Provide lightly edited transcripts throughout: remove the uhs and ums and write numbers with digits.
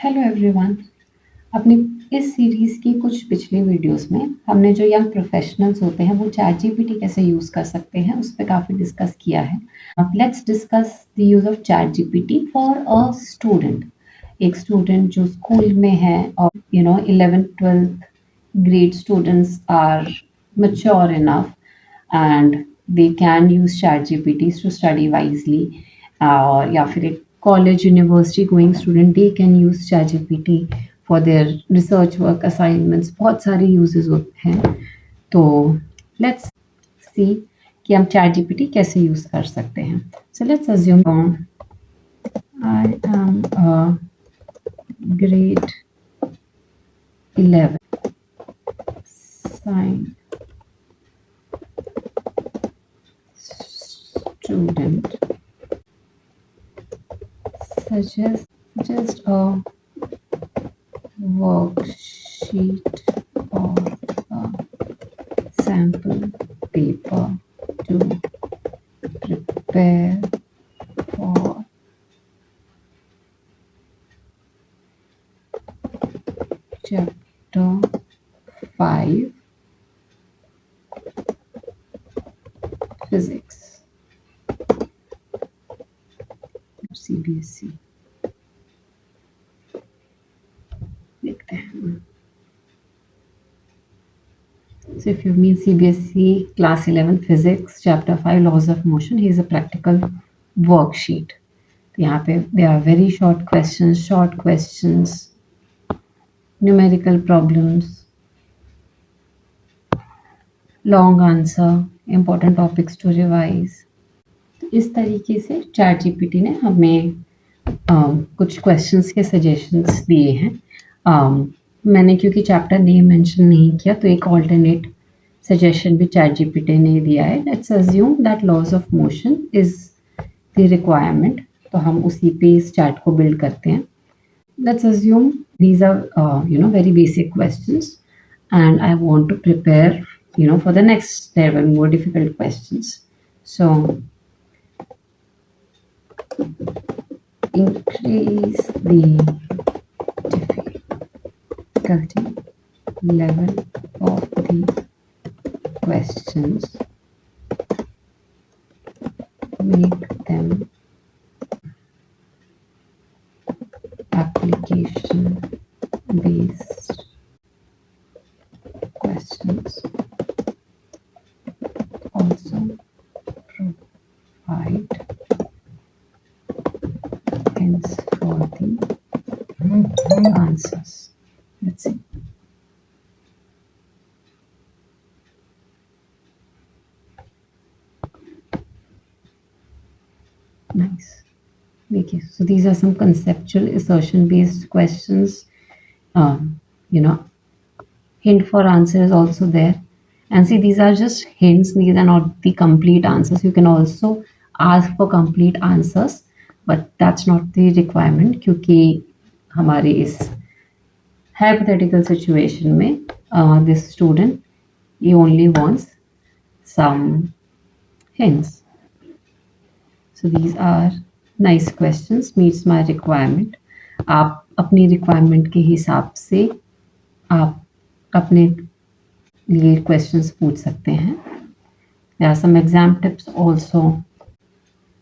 Hello everyone. अपनी इस series की कुछ पिछली वीडियोस में हमने जो यंग प्रोफेशनल्स होते हैं वो चैट जीपीटी कैसे यूज़ कर सकते हैं उस पे काफ़ी डिस्कस किया है। Let's discuss the use of chat GPT for a student. एक स्टूडेंट जो स्कूल में है और 11th-12th grade students are mature enough and they can use chat GPTs to study wisely. या फिर एक college university going student they can use chat GPT for their research work assignments. बहुत सारे uses होते हैं। तो लेट्स सी कि हम चैट जीपीटी कैसे यूज कर सकते हैं। So let's assume I am a grade 11 science student. Suggest a worksheet or a sample paper to prepare for chapter 5 physics CBSE। देखते हैं। So if you mean CBSE class 11 physics chapter 5 laws of motion, he is a practical worksheet। तो यहाँ पे there are very short questions, numerical problems, long answer, important topics to revise। तो इस तरीके से chat GPT ने हमें कुछ क्वेश्चंस के सजेशंस दिए हैं। मैंने क्योंकि चैप्टर नेम मेंशन नहीं किया तो एक ऑल्टरनेट सजेशन भी चैट जीपीटी ने दिया है। Let's assume that laws of motion is the requirement. तो हम उसी पे इस चैट को बिल्ड करते हैं। Let's assume these are very basic questions and I want to prepare for the next level more difficult questions. So increase the difficulty level of the questions, make them application based questions, also provide hints for the answers. Let's see. Nice. Okay, so these are some conceptual assertion based questions. Hint for answer is also there. And see, these are just hints, these are not the complete answers. You can also ask for complete answers, but that's not the requirement क्योंकि हमारे इस hypothetical situation में this student he only wants some hints. So these are nice questions, meets my requirement. आप अपनी requirement के हिसाब से आप अपने लिए questions पूछ सकते हैं। There are some exam tips also.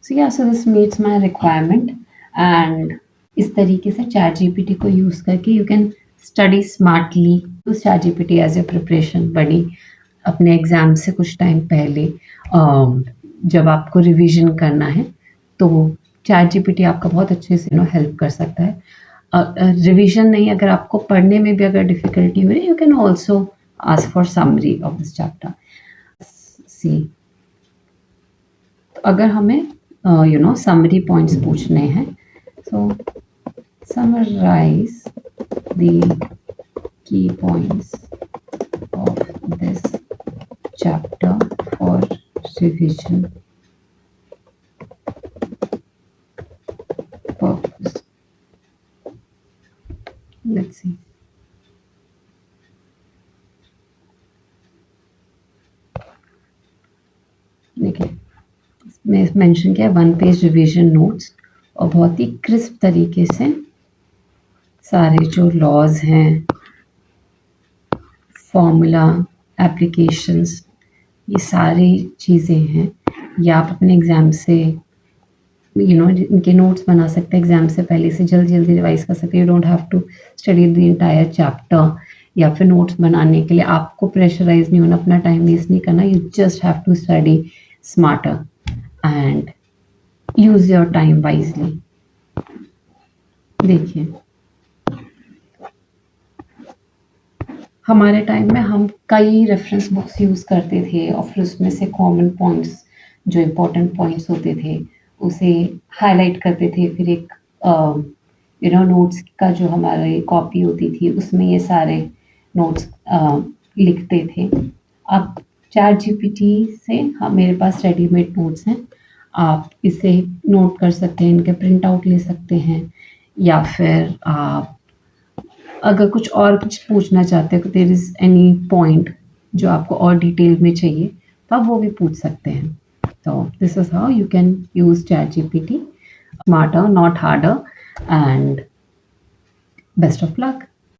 So yeah, so this meets my requirement and इस तरीके से चैट जीपीटी को यूज़ करके you can study smartly. Use chat GPT as a preparation buddy अपने एग्ज़ाम से कुछ टाइम पहले जब आपको रिवीजन करना है तो चैट जीपीटी आपका बहुत अच्छे से हेल्प कर सकता है। रिवीजन नहीं, अगर आपको पढ़ने में भी अगर डिफ़िकल्टी हो रही, you can also ask for summary of this chapter. See अगर हमें समरी पॉइंट्स पूछने हैं, सो summarize the key points of this chapter for revision purpose. Let's see. देखिए, इसमें मेंशन किया 1 पेज रिवीजन नोट्स और बहुत ही क्रिस्प तरीके से सारे जो लॉज हैं, फॉर्मूला, एप्लीकेशंस, ये सारी चीज़ें हैं, ये आप अपने एग्ज़ाम से इनके नोट्स बना सकते हैं एग्ज़ाम से पहले से जल्दी जल्दी रिवाइज कर सकते हैं। You don't have to study the entire chapter, या फिर नोट्स बनाने के लिए आपको प्रेशराइज नहीं होना, अपना टाइम वेस्ट नहीं करना। You just have to study smarter and use your time wisely. देखिए, हमारे टाइम में हम कई रेफरेंस बुक्स यूज़ करते थे और फिर उसमें से कॉमन पॉइंट्स, जो इम्पोर्टेंट पॉइंट्स होते थे, उसे हाईलाइट करते थे। फिर एक नोट्स का जो हमारी कॉपी होती थी, उसमें ये सारे नोट्स लिखते थे। अब चैट जीपीटी से मेरे पास रेडीमेड नोट्स हैं, आप इसे नोट कर सकते हैं, इनके प्रिंट आउट ले सकते हैं, या फिर आप अगर कुछ पूछना चाहते हो, देयर इज़ एनी पॉइंट जो आपको और डिटेल में चाहिए, तो आप वो भी पूछ सकते हैं। तो this is how you can use chat GPT, smarter not harder, and best of luck.